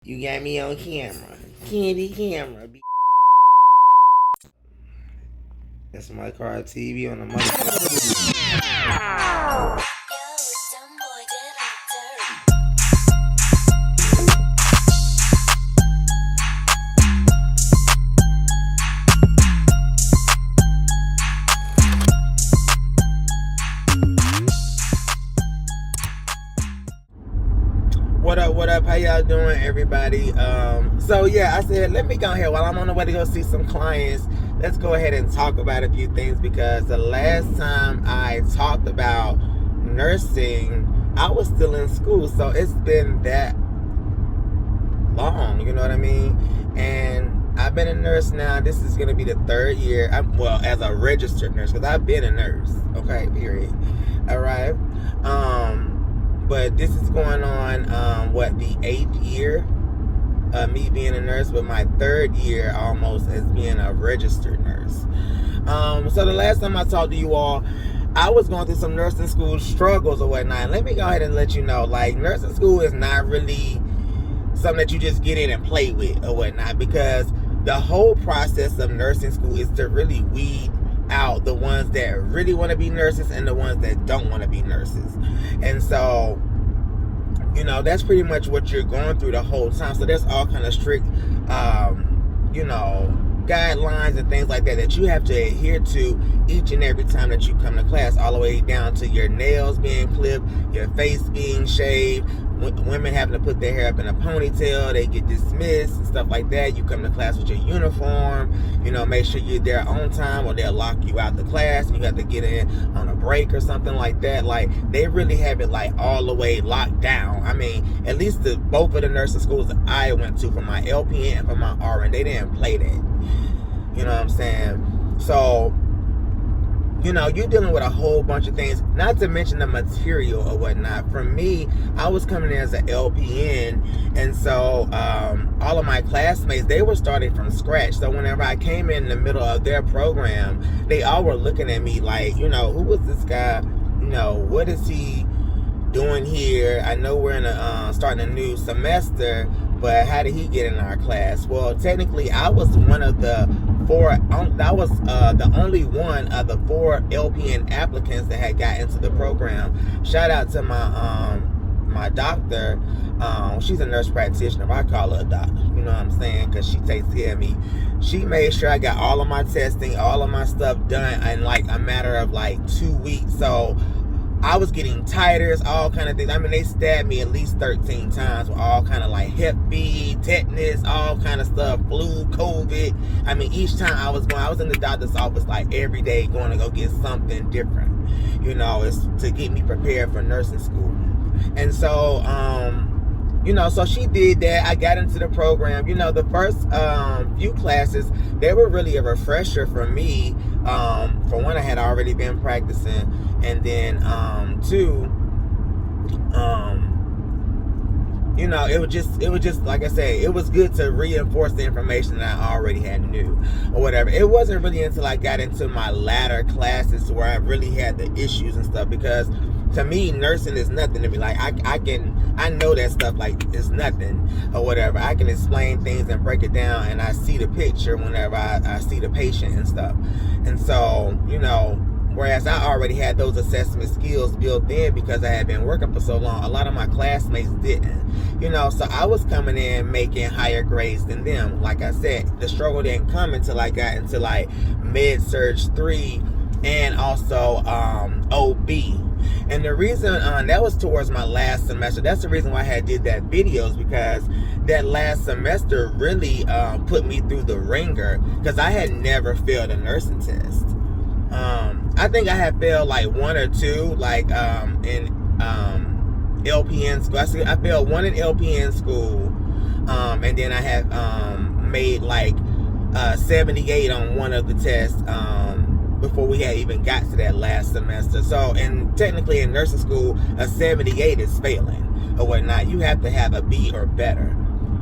You got me on camera. Candy camera. That's my car TV on the motherfucker. What up? How y'all doing, everybody? So yeah, I said let me go ahead while I'm on the way to go see some clients. Let's go ahead and talk about a few things, because the last time I talked about nursing, I was still in school, so it's been that long, you know what I mean? And I've been a nurse now. This is gonna be the third year. Well, as a registered nurse, because I've been a nurse. Okay, period. All right. But this is going on, the 8th year me being a nurse, but my 3rd year almost as being a registered nurse. So the last time I talked to you all, I was going through some nursing school struggles or whatnot. And let me go ahead and let you know, like, nursing school is not really something that you just get in and play with or whatnot, because the whole process of nursing school is to really weed out the ones that really want to be nurses and the ones that don't want to be nurses. And so, you know, that's pretty much what you're going through the whole time. So there's all kind of strict guidelines and things like that you have to adhere to each and every time that you come to class, all the way down to your nails being clipped, your face being shaved, women having to put their hair up in a ponytail, they get dismissed and stuff like that. You come to class with your uniform, you know, make sure you're there on time, or they'll lock you out the class and you have to get in on a break or something like that. Like, they really have it like all the way locked down. I mean, at least both of the nursing schools that I went to, for my LPN and for my RN, they didn't play that. You know what I'm saying? So, you know, you're dealing with a whole bunch of things, not to mention the material or whatnot. For me, I was coming in as an LPN, and so all of my classmates, they were starting from scratch. So whenever I came in the middle of their program, they all were looking at me like, you know, who was this guy? You know, what is he doing here? I know we're in starting a new semester, but how did he get in our class? Well, technically, I was one of the four. I was the only one of the 4 LPN applicants that had got into the program. Shout out to my doctor. She's a nurse practitioner, but I call her a doctor. You know what I'm saying? Because she takes care of me. She made sure I got all of my testing, all of my stuff done in like a matter of like 2 weeks. So I was getting titers, all kind of things. I mean, they stabbed me at least 13 times with all kind of like Hep B, tetanus, all kind of stuff, flu, COVID. I mean, each time I was in the doctor's office like every day, going to go get something different. You know, it's to get me prepared for nursing school. And so, you know, so she did that. I got into the program. You know, the first few classes, they were really a refresher for me. For one, I had already been practicing, and then 2, you know, it was just like I say, it was good to reinforce the information that I already had knew or whatever. It wasn't really until I got into my latter classes where I really had the issues and stuff, because to me, nursing is nothing to me. Like, I know that stuff like it's nothing or whatever. I can explain things and break it down, and I see the picture whenever I see the patient and stuff. And so, you know, whereas I already had those assessment skills built in because I had been working for so long, a lot of my classmates didn't. You know, so I was coming in making higher grades than them. Like I said, the struggle didn't come until I got into like Med-Surg 3 and also OB. And the reason that was towards my last semester. That's the reason why I had did that videos, because that last semester really put me through the ringer, because I had never failed a nursing test. I think I had failed like 1 or 2, like in LPN school. I failed 1 in LPN school, and then I had made like 78 on one of the tests before we had even got to that last semester. So, and technically in nursing school, a 78 is failing or whatnot. You have to have a B or better,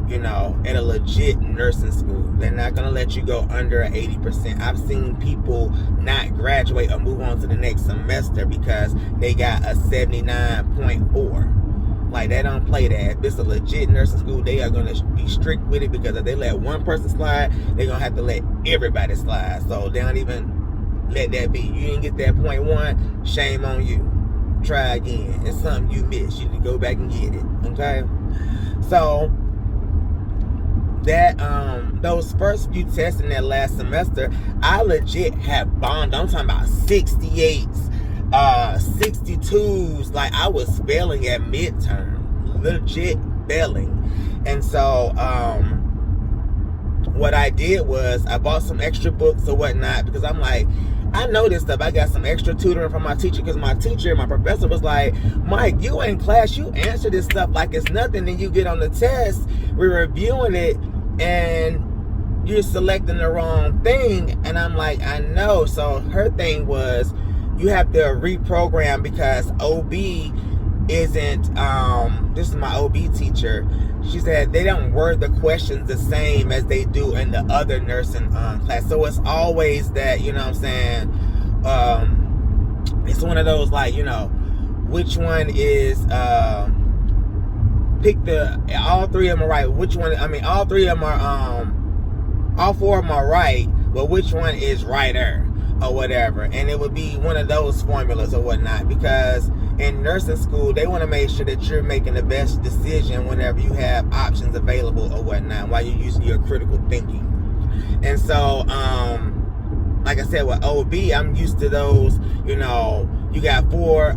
you know, at a legit nursing school. They're not going to let you go under 80%. I've seen people not graduate or move on to the next semester because they got a 79.4. Like, they don't play that. If it's a legit nursing school, they are going to be strict with it, because if they let one person slide, they're going to have to let everybody slide. So they don't even let that be. You didn't get that point one, shame on you. Try again. It's something you missed. You need to go back and get it. Okay? So that those first few tests in that last semester, I legit had bombed. I'm talking about 68s, 62s. Like, I was failing at midterm, legit failing. And so what I did was I bought some extra books or whatnot, because I'm like, I know this stuff. I got some extra tutoring from my teacher, because my professor was like, Mike, you in class, you answer this stuff like it's nothing. Then you get on the test, we're reviewing it, and you're selecting the wrong thing. And I'm like, I know. So her thing was, you have to reprogram, because OB isn't, this is my OB teacher. She said they don't word the questions the same as they do in the other nursing class. So it's always that, you know what I'm saying? It's one of those, like, you know, which one is, pick all three of them are right. Which one, I mean, all three of them are, all four of them are right, but which one is righter or whatever. And it would be one of those formulas or whatnot, because in nursing school, they want to make sure that you're making the best decision whenever you have options available or whatnot, while you're using your critical thinking. And so, like I said, with OB, I'm used to those, you know, you got four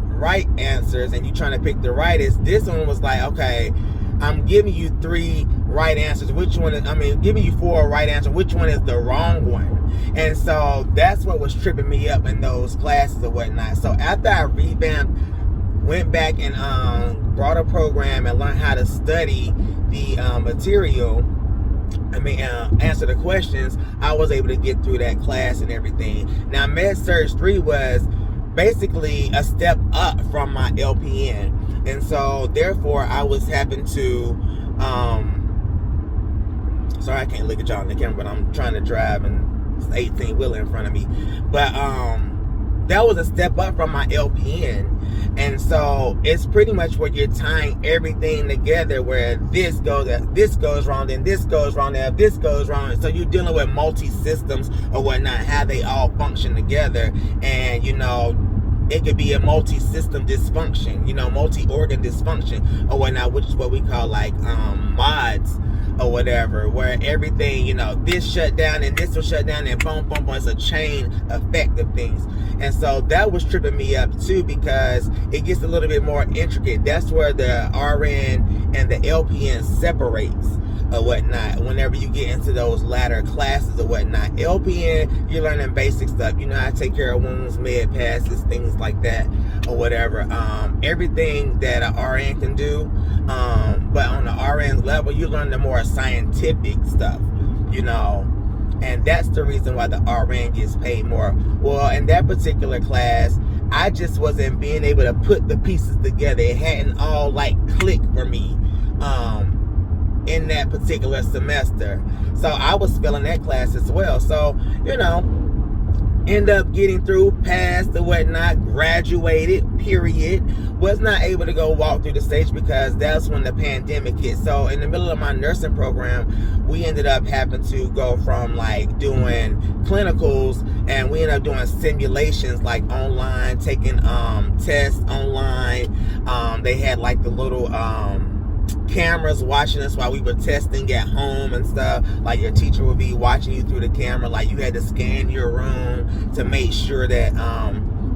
right answers and you're trying to pick the rightest. This one was like, okay, I'm giving you three right answers. Which one is, giving you four right answers. Which one is the wrong one? And so that's what was tripping me up in those classes or whatnot. So after I revamped, went back and brought a program and learned how to study the material, answer the questions, I was able to get through that class and everything. Now, Med-Surg 3 was basically a step up from my LPN. And so, therefore, I was having to, sorry, I can't look at y'all on the camera, but I'm trying to drive and it's 18-wheeler in front of me. But that was a step up from my LPN. And so it's pretty much where you're tying everything together, where this goes wrong, then this goes wrong, then this goes wrong. So you're dealing with multi-systems or whatnot, how they all function together. And, you know, it could be a multi-system dysfunction, you know, multi-organ dysfunction or whatnot, which is what we call like mods or whatever, where everything, you know, this shut down and this will shut down and boom, boom, boom. It's a chain effect of things. And so that was tripping me up too, because it gets a little bit more intricate. That's where the RN and the LPN separates or whatnot, whenever you get into those latter classes or whatnot. LPN, you're learning basic stuff. You know how to take care of wounds, med passes, things like that or whatever. Everything that an RN can do, but on the RN's level, you learn the more scientific stuff, you know. And that's the reason why the RN gets paid more. Well, in that particular class, I just wasn't being able to put the pieces together. It hadn't all like clicked for me in that particular semester. So I was failing that class as well. So, you know, end up getting through, passed or whatnot, graduated, period. Was not able to go walk through the stage because that's when the pandemic hit. So in the middle of my nursing program, we ended up having to go from like doing clinicals, and we ended up doing simulations like online, taking tests online. They had like the little cameras watching us while we were testing at home and stuff. Like your teacher would be watching you through the camera. Like you had to scan your room to make sure that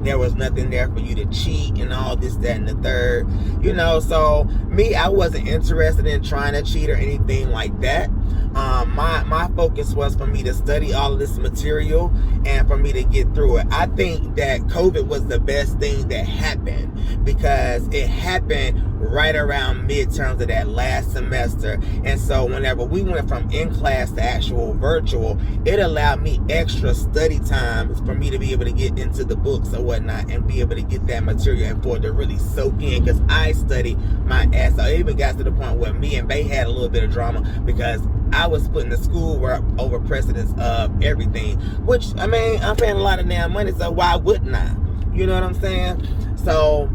there was nothing there for you to cheat and all this, that, and the third. You know, so me, I wasn't interested in trying to cheat or anything like that. My focus was for me to study all of this material and for me to get through it. I think that COVID was the best thing that happened, because it happened right around midterms of that last semester. And so whenever we went from in-class to actual virtual, it allowed me extra study time for me to be able to get into the books or whatnot and be able to get that material and for it to really soak in, because I studied my ass off. It even got to the point where me and Bay had a little bit of drama because I was putting the schoolwork over precedence of everything, which, I mean, I'm paying a lot of damn money, so why wouldn't I? You know what I'm saying? So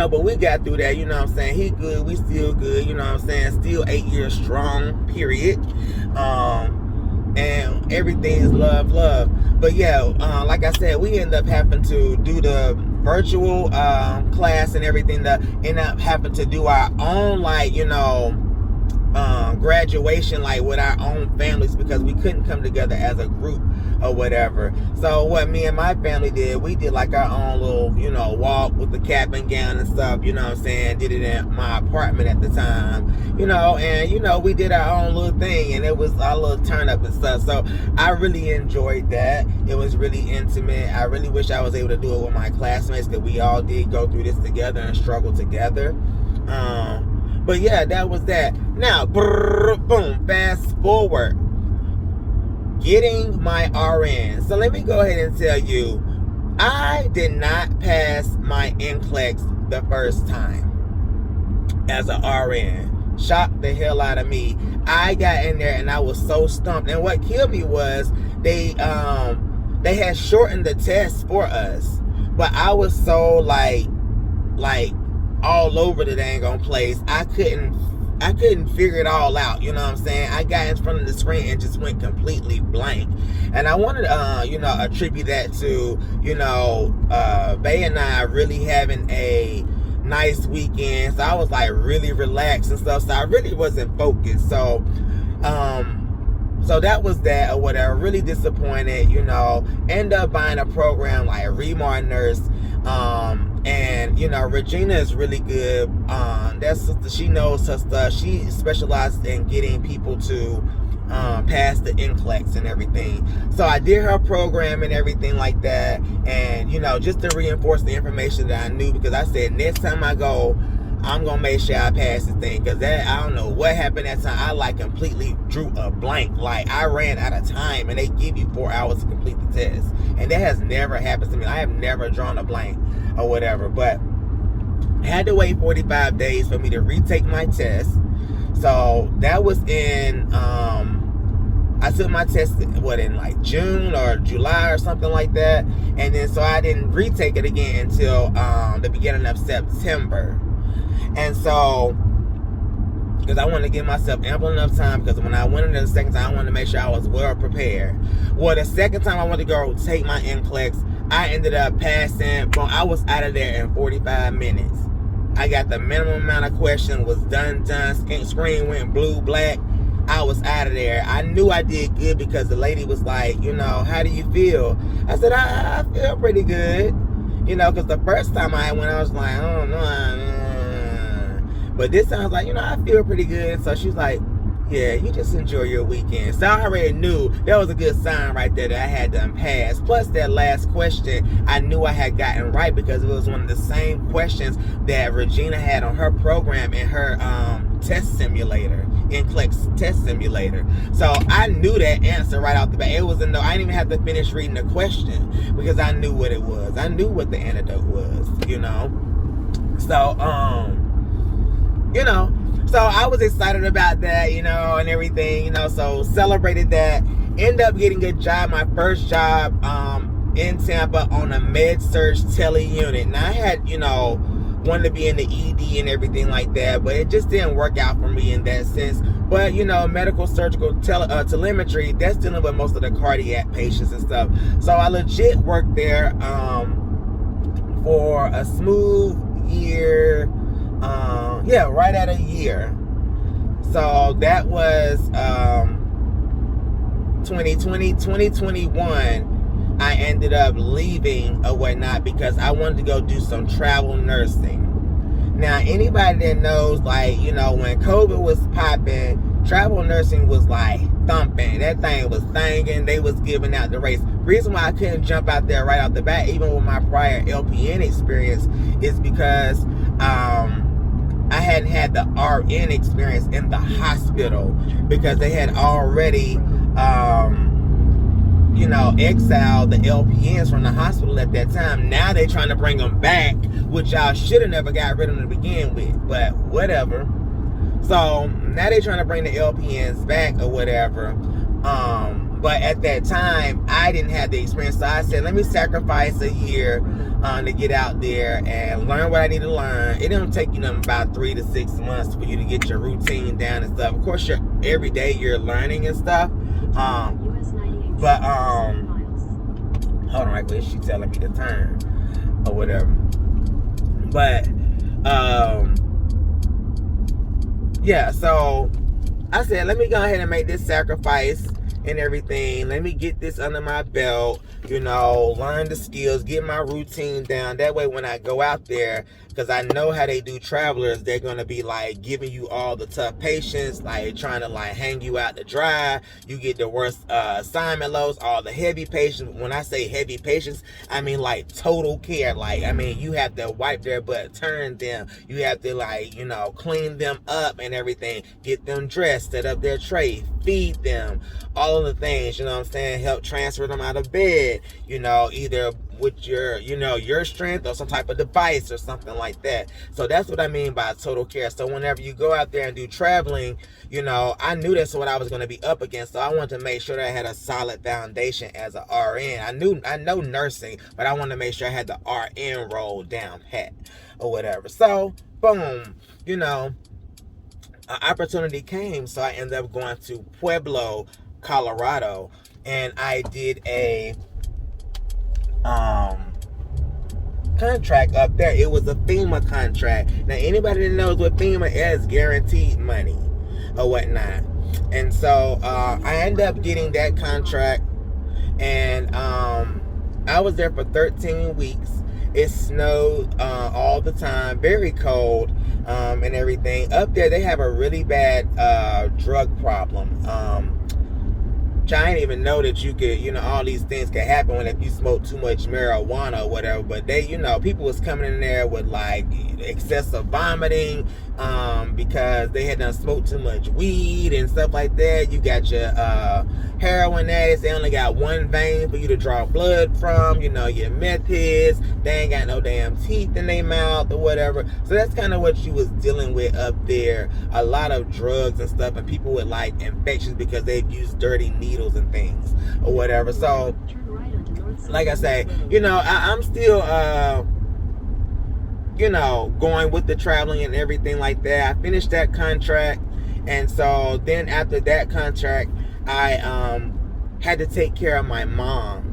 but we got through that, you know what I'm saying? He good, we still good, you know what I'm saying? Still 8 years strong, period. And everything's love. But yeah, like I said, we end up having to do the virtual class and everything, that end up having to do our own, like, graduation, like with our own families, because we couldn't come together as a group or whatever. So what me and my family did, we did like our own little, walk with the cap and gown and stuff, you know what I'm saying? Did it in my apartment at the time, and we did our own little thing, and it was our little turn up and stuff. So I really enjoyed that. It was really intimate. I really wish I was able to do it with my classmates, because we all did go through this together and struggle together. But yeah, that was that. Now, boom, fast forward. Getting my RN. So let me go ahead and tell you, I did not pass my NCLEX the first time as an RN. Shocked the hell out of me. I got in there and I was so stumped. And what killed me was they had shortened the test for us. But I was so like all over the dang on place. I couldn't figure it all out, you know what I'm saying? I got in front of the screen and just went completely blank. And I wanted to, attribute that to, Bay and I really having a nice weekend. So I was like really relaxed and stuff. So I really wasn't focused. So that was that or whatever. Really disappointed, end up buying a program like Remar Nurse. And Regina is really good. She knows her stuff. She specializes in getting people to pass the NCLEX and everything. So I did her program and everything like that. And just to reinforce the information that I knew, because I said next time I go, I'm gonna make sure I pass this thing, because I don't know what happened that time. I like completely drew a blank. Like I ran out of time, and they give you 4 hours to complete the test, and that has never happened to me. I have never drawn a blank or whatever. But I had to wait 45 days for me to retake my test. So that was in I took my test in like June or July or something like that, and then so I didn't retake it again until the beginning of September. And so, because I wanted to give myself ample enough time, because when I went into the second time, I wanted to make sure I was well prepared. Well, the second time I wanted to go take my NCLEX, I ended up passing. Well, I was out of there in 45 minutes. I got the minimum amount of questions, was done, screen went blue, black. I was out of there. I knew I did good, because the lady was like, how do you feel? I said, I feel pretty good. Because the first time I went, I was like, I don't know. But this time I was like, I feel pretty good. So she's like, yeah, you just enjoy your weekend. So I already knew that was a good sign right there that I had done pass. Plus that last question, I knew I had gotten right, because it was one of the same questions that Regina had on her program in her test simulator, NCLEX test simulator. So I knew that answer right off the bat. I didn't even have to finish reading the question, because I knew what it was. I knew what the antidote was, So, so I was excited about that, and everything, so celebrated that. Ended up getting a job, my first job in Tampa on a med-surg tele unit. Now I had, wanted to be in the ED and everything like that, but it just didn't work out for me in that sense. But, medical surgical telemetry, that's dealing with most of the cardiac patients and stuff. So I legit worked there for a smooth year. Right at a year. So that was 2020. 2021, I ended up leaving or whatnot, because I wanted to go do some travel nursing. Now, anybody that knows, like, when COVID was popping, travel nursing was like thumping. That thing was thanging. They was giving out the race. Reason why I couldn't jump out there right off the bat, even with my prior LPN experience, is because I hadn't had the RN experience in the hospital, because they had already, exiled the LPNs from the hospital at that time. Now they're trying to bring them back, which y'all should have never got rid of them to begin with, but whatever. So now they're trying to bring the LPNs back or whatever. But at that time, I didn't have the experience. So I said, let me sacrifice a year to get out there and learn what I need to learn. It don't take you about 3 to 6 months for you to get your routine down and stuff. Of course, every day you're learning and stuff. But hold on, right quick. She's telling me to turn or whatever. But yeah. So I said, let me go ahead and make this sacrifice and everything. Let me get this under my belt, learn the skills, get my routine down. That way when I go out there, because I know how they do travelers, they're going to be like giving you all the tough patients, like trying to like hang you out to dry. You get the worst assignment loads, all the heavy patients. When I say heavy patients, I mean like total care. Like, I mean, you have to wipe their butt, turn them. You have to like, clean them up and everything. Get them dressed, set up their tray, feed them, all of the things, help transfer them out of bed, either with your strength or some type of device or something like that. So that's what I mean by total care. So whenever you go out there and do traveling, I knew that's what I was going to be up against. So I wanted to make sure that I had a solid foundation as an RN. I know nursing, but I wanted to make sure I had the RN role down pat or whatever. So boom, an opportunity came. So I ended up going to Pueblo, Colorado, and I did a contract up there. It was a FEMA contract. Now anybody that knows what FEMA is, guaranteed money or whatnot. And so I ended up getting that contract, and I was there for 13 weeks. It snowed all the time, very cold, and everything. Up there they have a really bad drug problem. I didn't even know that you could, all these things could happen if you smoke too much marijuana or whatever. But they, people was coming in there with like excessive vomiting because they had done smoked too much weed and stuff like that. You got your heroin addicts. They only got one vein for you to draw blood from. Your meth heads. They ain't got no damn teeth in their mouth or whatever. So that's kind of what you was dealing with up there. A lot of drugs and stuff, and people with like infections because they've used dirty needles and things or whatever. So like I say, I'm still going with the traveling and everything like that. I finished that contract, and so then after that contract I had to take care of my mom.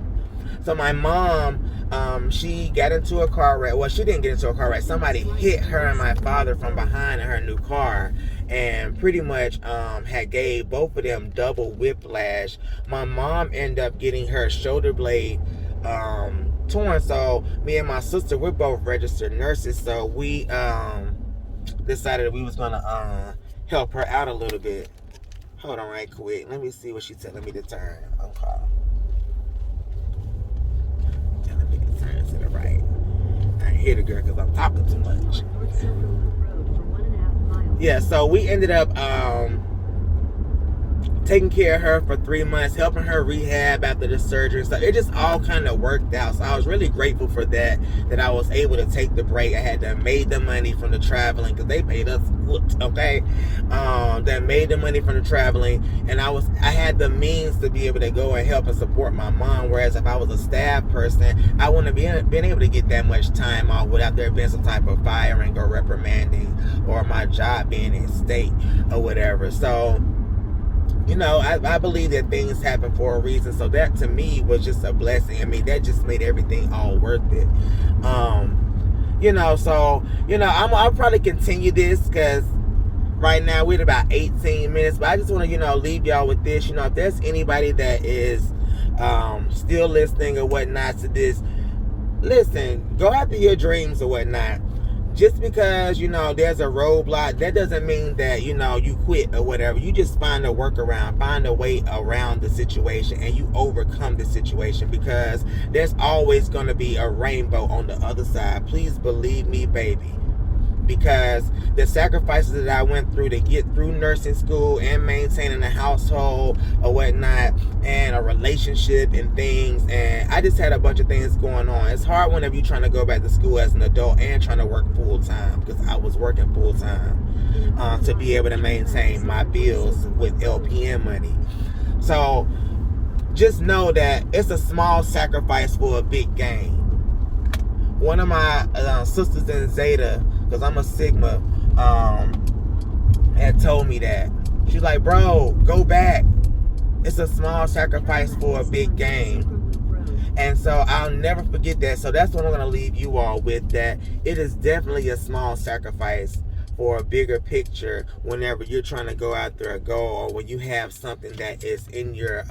So my mom, she got into a car wreck. Well, she didn't get into a car wreck. Somebody hit her and my father from behind in her new car, and pretty much had gave both of them double whiplash. My mom ended up getting her shoulder blade torn. So me and my sister, we're both registered nurses. So we decided we was gonna help her out a little bit. Hold on right quick. Let me see what she's telling me to turn on call. Telling me to turn to the right. I ain't hear the girl because I'm talking too much. Yeah, so we ended up taking care of her for 3 months, helping her rehab after the surgery. So it just all kind of worked out. So I was really grateful for that I was able to take the break. I had to made the money from the traveling because they paid us good, okay? That made the money from the traveling, and I had the means to be able to go and help and support my mom. Whereas if I was a staff person, I wouldn't have been able to get that much time off without there being some type of firing or reprimanding or my job being in state or whatever. So I believe that things happen for a reason. So that to me was just a blessing. I mean, that just made everything all worth it. I'll probably continue this because right now we're at about 18 minutes. But I just want to, leave y'all with this. If there's anybody that is still listening or whatnot to this, listen, go after your dreams or whatnot. Just because, there's a roadblock, that doesn't mean that, you quit or whatever. You just find a workaround, find a way around the situation, and you overcome the situation, because there's always going to be a rainbow on the other side. Please believe me, baby. Because the sacrifices that I went through to get through nursing school and maintaining a household or whatnot and a relationship and things, and I just had a bunch of things going on. It's hard whenever you're trying to go back to school as an adult and trying to work full time, because I was working full time to be able to maintain my bills with LPN money. So just know that it's a small sacrifice for a big gain. One of my sisters in Zeta, because I'm a Sigma, had told me that. She's like, bro, go back. It's a small sacrifice for a big gain. And so I'll never forget that. So that's what I'm going to leave you all with, that it is definitely a small sacrifice for a bigger picture whenever you're trying to go after a goal, or when you have something that is in your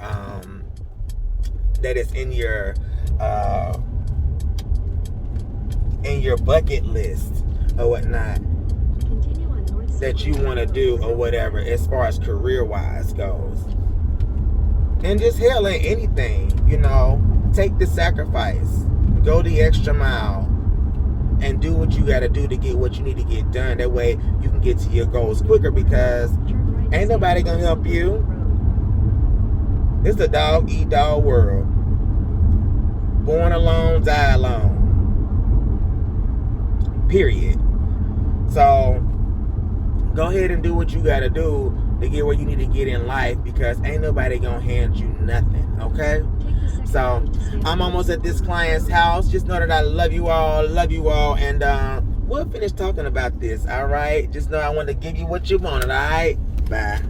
bucket list or whatnot that you want to do or whatever, as far as career wise goes. And just hell in anything, take the sacrifice, go the extra mile, and do what you got to do to get what you need to get done. That way you can get to your goals quicker, because ain't nobody gonna help you. It's a dog eat dog world. Born alone, die alone. Period. So go ahead and do what you got to do to get where you need to get in life, because ain't nobody gonna hand you nothing, okay? So I'm almost at this client's house. Just know that I love you all, and we'll finish talking about this, all right? Just know I want to give you what you wanted, all right? Bye.